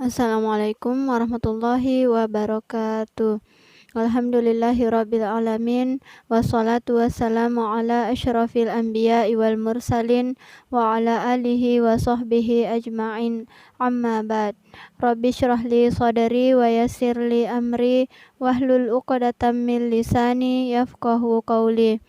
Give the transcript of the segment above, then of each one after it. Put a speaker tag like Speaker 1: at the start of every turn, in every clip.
Speaker 1: Assalamualaikum warahmatullahi wabarakatuh. Alhamdulillahirabbil alamin wassalatu wassalamu ala asyrafil anbiya'i wal mursalin wa ala alihi wa sahbihi ajma'in. Amma ba'd. Rabbi shrah li sadri wa yassir li amri wahlul 'uqdatam min lisani yafqahu qawli.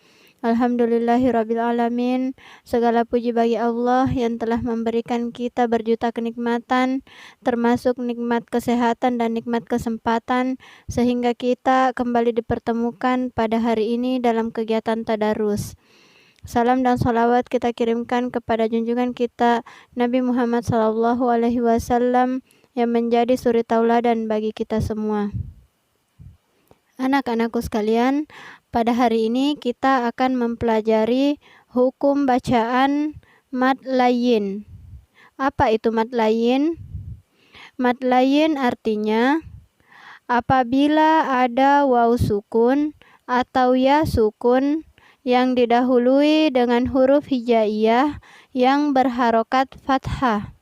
Speaker 1: Alhamdulillahirabbil alamin. Segala puji bagi Allah yang telah memberikan kita berjuta kenikmatan, termasuk nikmat kesehatan dan nikmat kesempatan, sehingga kita kembali dipertemukan pada hari ini dalam kegiatan tadarus. Salam dan salawat kita kirimkan kepada junjungan kita Nabi Muhammad SAW yang menjadi suri tauladan bagi kita semua. Anak-anakku sekalian, pada hari ini kita akan mempelajari hukum bacaan mad layyin. Apa itu mad layyin? Mad layyin artinya apabila ada waw sukun atau ya sukun yang didahului dengan huruf hijaiyah yang berharokat fathah.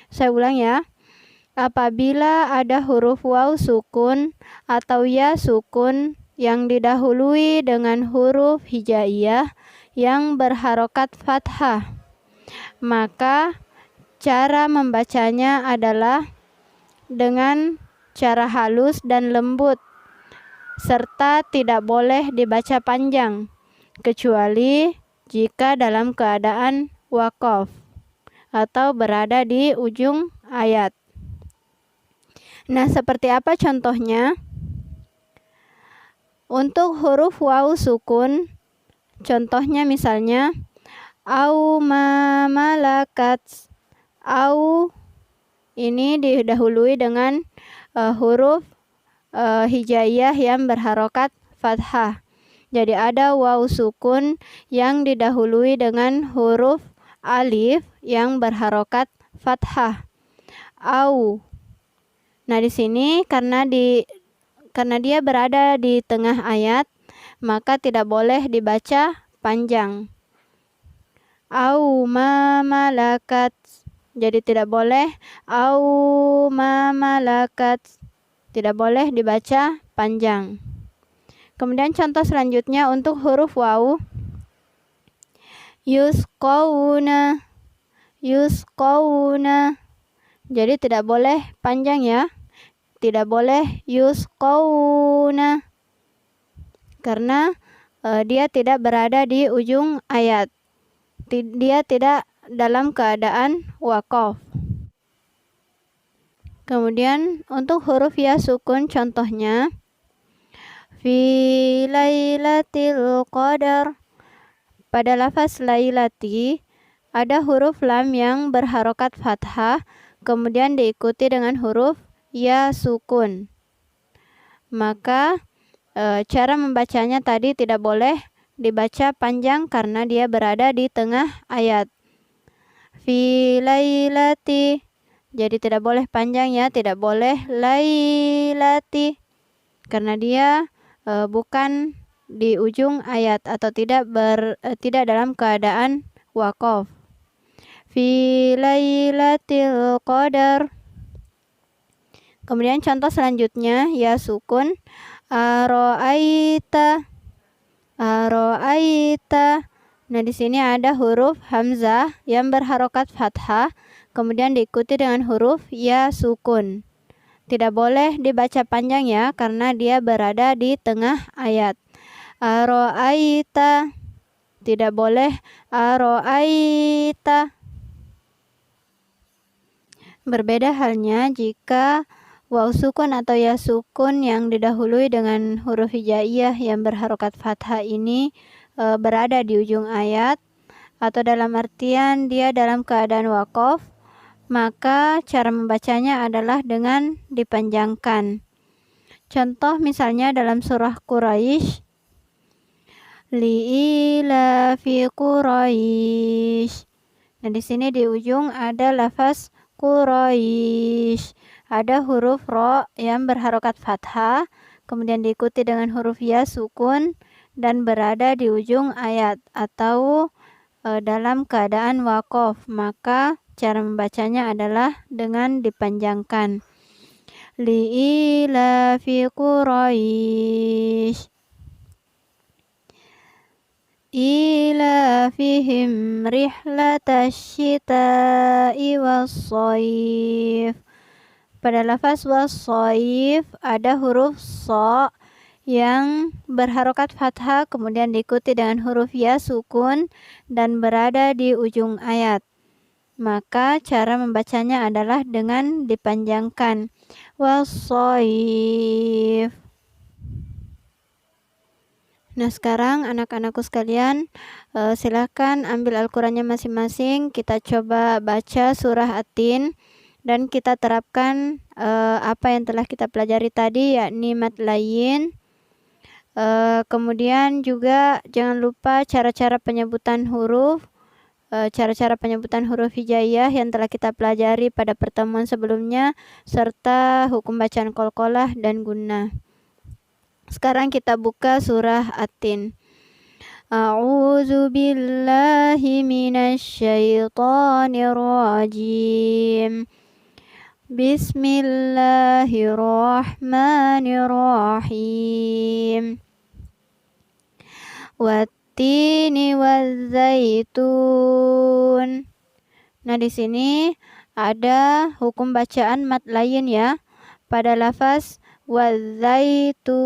Speaker 1: Saya ulang ya. Apabila ada huruf waw sukun atau ya sukun yang didahului dengan huruf hijaiyah yang berharokat fathah, maka cara membacanya adalah dengan cara halus dan lembut, serta tidak boleh dibaca panjang, kecuali jika dalam keadaan waqaf atau berada di ujung ayat. Nah, seperti apa contohnya? Untuk huruf waw sukun, contohnya misalnya au ma malakat. Au ini didahului dengan huruf hijaiyah yang berharokat fathah. Jadi ada waw sukun yang didahului dengan huruf alif yang berharokat fathah. Au. Nah, di sini karena dia berada di tengah ayat, maka tidak boleh dibaca panjang. Au ma malakat. Jadi tidak boleh au ma malakat. Tidak boleh dibaca panjang. Kemudian contoh selanjutnya untuk huruf waw. Yusqawna. Yusqawna. Jadi tidak boleh panjang ya. Tidak boleh yusqawna karena dia tidak berada di ujung ayat. Dia tidak dalam keadaan waqaf. Kemudian untuk huruf ya sukun contohnya fi lailatil qadar. Pada lafaz lailati ada huruf lam yang berharokat fathah, kemudian diikuti dengan huruf ya sukun. Maka cara membacanya tadi tidak boleh dibaca panjang karena dia berada di tengah ayat. Fi lailati. Jadi tidak boleh panjang ya, tidak boleh lailati karena dia bukan di ujung ayat atau tidak dalam keadaan waqaf. Fi lailatil qadar. Kemudian contoh selanjutnya ya sukun aro'aita. Aro'aita. Nah, di sini ada huruf hamzah yang berharokat fathah, kemudian diikuti dengan huruf ya sukun. Tidak boleh dibaca panjang ya karena dia berada di tengah ayat. Aro'aita. Tidak boleh aro'aita. Berbeda halnya jika waw sukun atau ya sukun yang didahului dengan huruf hijaiyah yang berharokat fathah ini berada di ujung ayat atau dalam artian dia dalam keadaan waqaf, maka cara membacanya adalah dengan dipanjangkan. Contoh misalnya dalam surah Quraisy, li'ilafi Quraisy. Nah, di sini di ujung ada lafaz Quraisy. Ada huruf ro yang berharokat fathah, kemudian diikuti dengan huruf ya sukun dan berada di ujung ayat atau dalam keadaan waqaf, maka cara membacanya adalah dengan dipanjangkan. Li'ilafi Quraisy ilafihim rihlatash syita'i was-shayf. Pada lafaz was-shayf ada huruf sha yang berharokat fathah kemudian diikuti dengan huruf ya sukun dan berada di ujung ayat. Maka cara membacanya adalah dengan dipanjangkan. Was-shayf. Nah, sekarang anak-anakku sekalian, silakan ambil Al-Qur'annya masing-masing. Kita coba baca surah At-Tin dan kita terapkan apa yang telah kita pelajari tadi, yakni mad layyin. Kemudian juga jangan lupa cara-cara penyebutan huruf, cara-cara penyebutan huruf hijaiyah yang telah kita pelajari pada pertemuan sebelumnya, serta hukum bacaan qalqalah dan gunnah. Sekarang kita buka surah At-Tin. A'udzu billahi minasy syaithanir rajim. Bismillahirrahmanirrahim. Wattini wazzaitun. Nah, di sini ada hukum bacaan mad layyin ya. Pada lafaz wazzaitun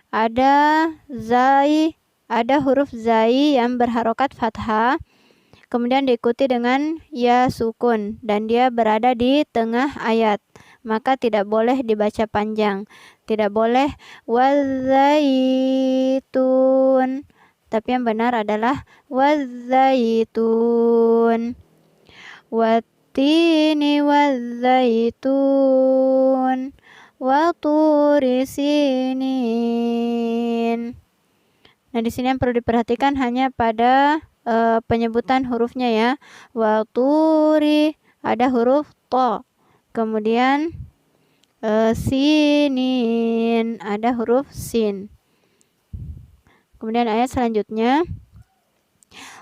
Speaker 1: ada huruf zai yang berharokat fathah kemudian diikuti dengan ya sukun dan dia berada di tengah ayat, maka tidak boleh dibaca panjang, tidak boleh wazzaitun, tapi yang benar adalah wazzaitun. Wattini wazzaitun wa turi sinin. Nah, di sini yang perlu diperhatikan hanya pada penyebutan hurufnya ya. Wa turi ada huruf to. Kemudian sinin ada huruf sin. Kemudian ayat selanjutnya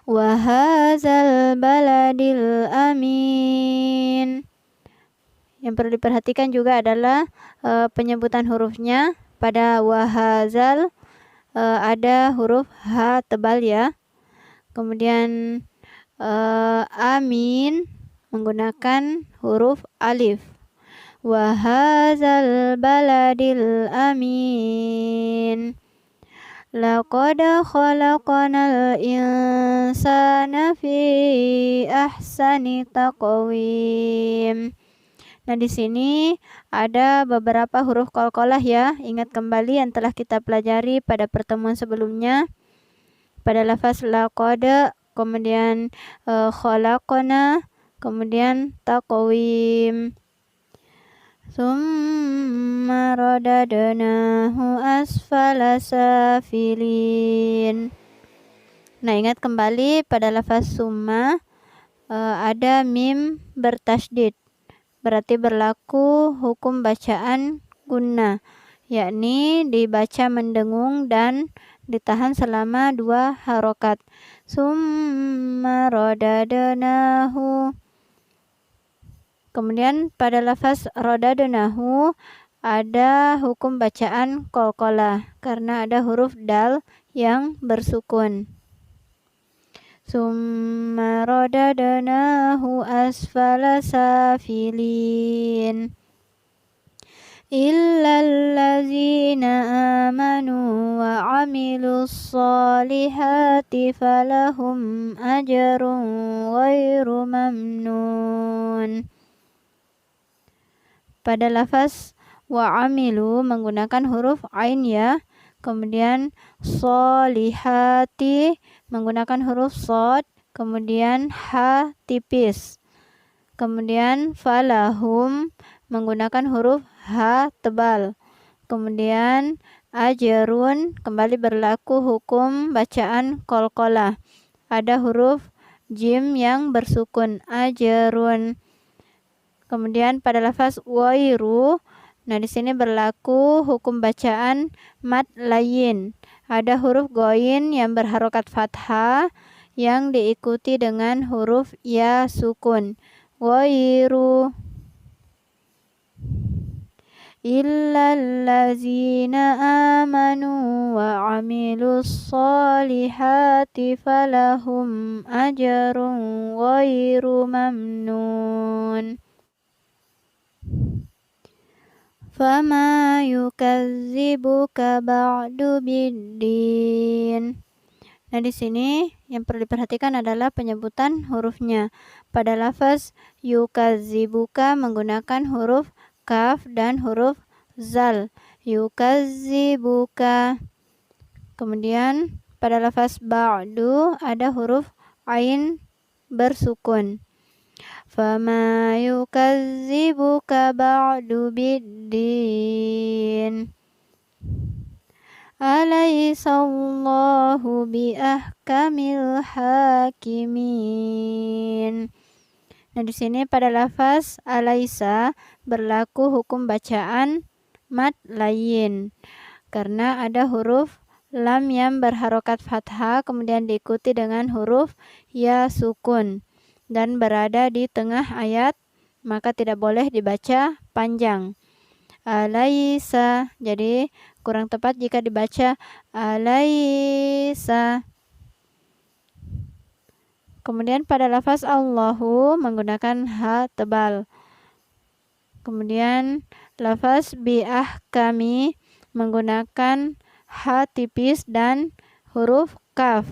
Speaker 1: wa hadzal baladil amin. Yang perlu diperhatikan juga adalah penyebutan hurufnya. Pada wahazal ada huruf H tebal ya. Kemudian amin menggunakan huruf alif. Wahazal baladil amin. Laqad khalaqnal insana fi ahsani taqwim. Nah, di sini ada beberapa huruf qalqalah ya. Ingat kembali yang telah kita pelajari pada pertemuan sebelumnya. Pada lafaz laqad, kemudian khalaqna, kemudian taqwim. Tsumma radadnahu asfala safilin. Nah, ingat kembali pada lafaz summa ada mim bertasydid. Berarti berlaku hukum bacaan gunnah, yakni dibaca mendengung dan ditahan selama 2 harokat. Summa radadnahu. Kemudian pada lafaz radadnahu ada hukum bacaan qalqalah karena ada huruf dal yang bersukun. Summa radadnahu asfala safilin. Illal ladzina amanu wa amilus solihati falahum ajrun ghairu mamnun. Pada lafaz wa amilu menggunakan huruf ain ya. Kemudian solihati menggunakan huruf shad, kemudian ha tipis. Kemudian falahum menggunakan huruf ha tebal. Kemudian ajrun kembali berlaku hukum bacaan qalqalah. Ada huruf jim yang bersukun, ajrun. Kemudian pada lafaz wairu, nah di sini berlaku hukum bacaan mad layyin. Ada huruf ghain yang berharokat fathah yang diikuti dengan huruf ya sukun. Ghairu illallazina amanu wa amilus solihati falahum ajrun ghairu mamnun. Fama yukadzibuka ba'du biddin. Nah, di sini yang perlu diperhatikan adalah penyebutan hurufnya. Pada lafaz yukadzibuka menggunakan huruf kaf dan huruf zal. Yukadzibuka. Kemudian pada lafaz ba'du ada huruf ain bersukun. Fama yukadzibuka ba'du biddin. Alaisallahu biahkamil hakimin. Nah, di sini pada lafaz alaisa berlaku hukum bacaan mad layin karena ada huruf lam yang berharokat fathah kemudian diikuti dengan huruf ya sukun dan berada di tengah ayat, maka tidak boleh dibaca panjang. Alaisa, jadi kurang tepat jika dibaca alaisa. Kemudian pada lafaz Allahu menggunakan ha tebal. Kemudian lafaz biahkami menggunakan ha tipis dan huruf kaf.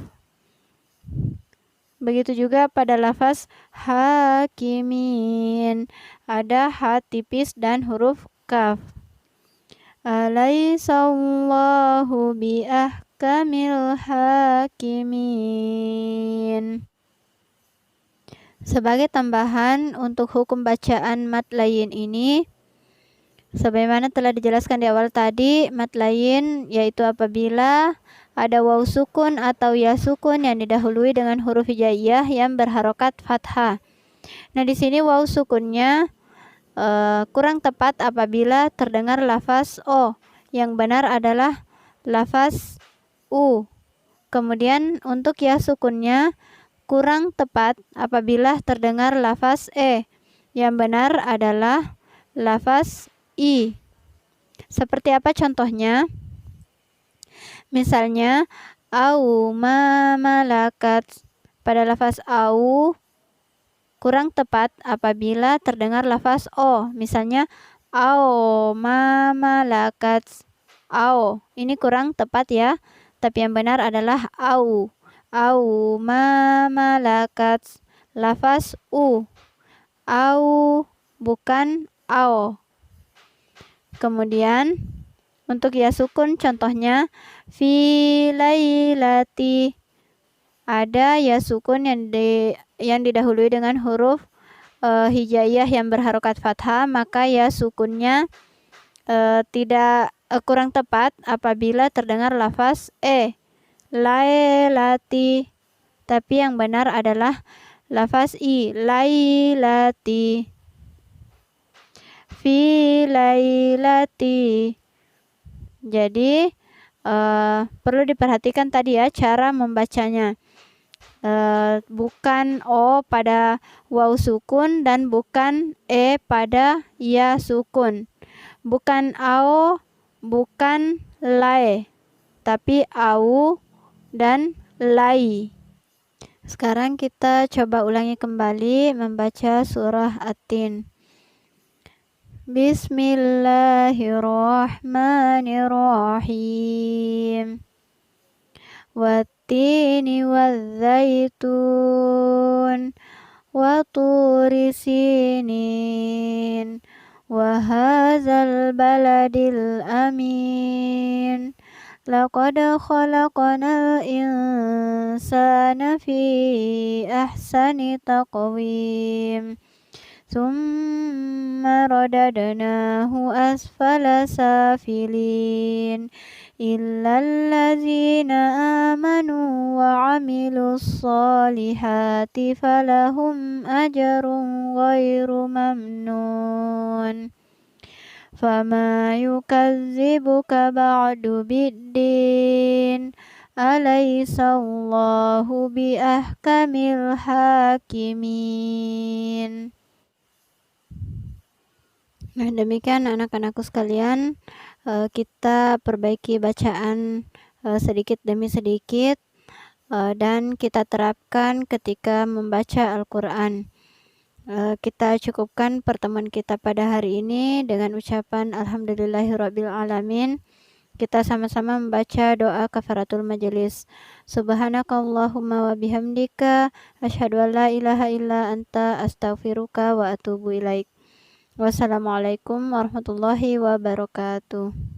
Speaker 1: Begitu juga pada lafaz hakimin ada ha tipis dan huruf kaf. Alaisallahu biahkamil hakimin. Sebagai tambahan untuk hukum bacaan mad layin ini, sebagaimana telah dijelaskan di awal tadi, mad layin yaitu apabila ada waw sukun atau ya sukun yang didahului dengan huruf hijaiyah yang berharokat fathah. Nah, di sini waw sukunnya kurang tepat apabila terdengar lafaz o. Yang benar adalah lafaz u. Kemudian untuk ya sukunnya kurang tepat apabila terdengar lafaz e. Yang benar adalah lafaz i. Seperti apa contohnya? Misalnya au ma malakat. Pada lafaz au kurang tepat apabila terdengar lafaz o. Misalnya au ma malakat. Au. Ini kurang tepat ya. Tapi yang benar adalah au. Au ma malakat. Lafaz u. Au bukan ao. Kemudian untuk ya sukun contohnya fi lailati. Ada ya sukun yang didahului dengan huruf hijaiyah yang berharokat fathah, maka ya sukunnya tidak kurang tepat apabila terdengar lafaz e. Lailati. Tapi yang benar adalah lafaz i. Lailati. Fi lailati. Jadi perlu diperhatikan tadi ya cara membacanya. Bukan o pada waw sukun dan bukan e pada ya sukun. Bukan ao, bukan lae, tapi au dan lai. Sekarang kita coba ulangi kembali membaca surah At-Tin. Bismillahirrahmanirrahim. Wattini wazzaitun wa turi sinin wa hadzal baladil amin. Laqad khalaqnal insana fi ahsani taqwim. Tsumma radadnahu asfala safilin. Illal ladzina amanu wa amilus solihati falahum ajrun ghairu mamnun. Fama yukadzibuka ba'du biddin. Alaihissallahu biahkamil hakimin. Nah, demikian anak-anakku sekalian, kita perbaiki bacaan sedikit demi sedikit dan kita terapkan ketika membaca Al-Quran. Kita cukupkan pertemuan kita pada hari ini dengan ucapan Alhamdulillahirabbil alamin. Kita sama-sama membaca doa kafaratul majelis. Subhanakallahumma wa bihamdika asyhadu an la ilaha illa anta astaghfiruka wa atubu ilaik. Wassalamualaikum warahmatullahi wabarakatuh.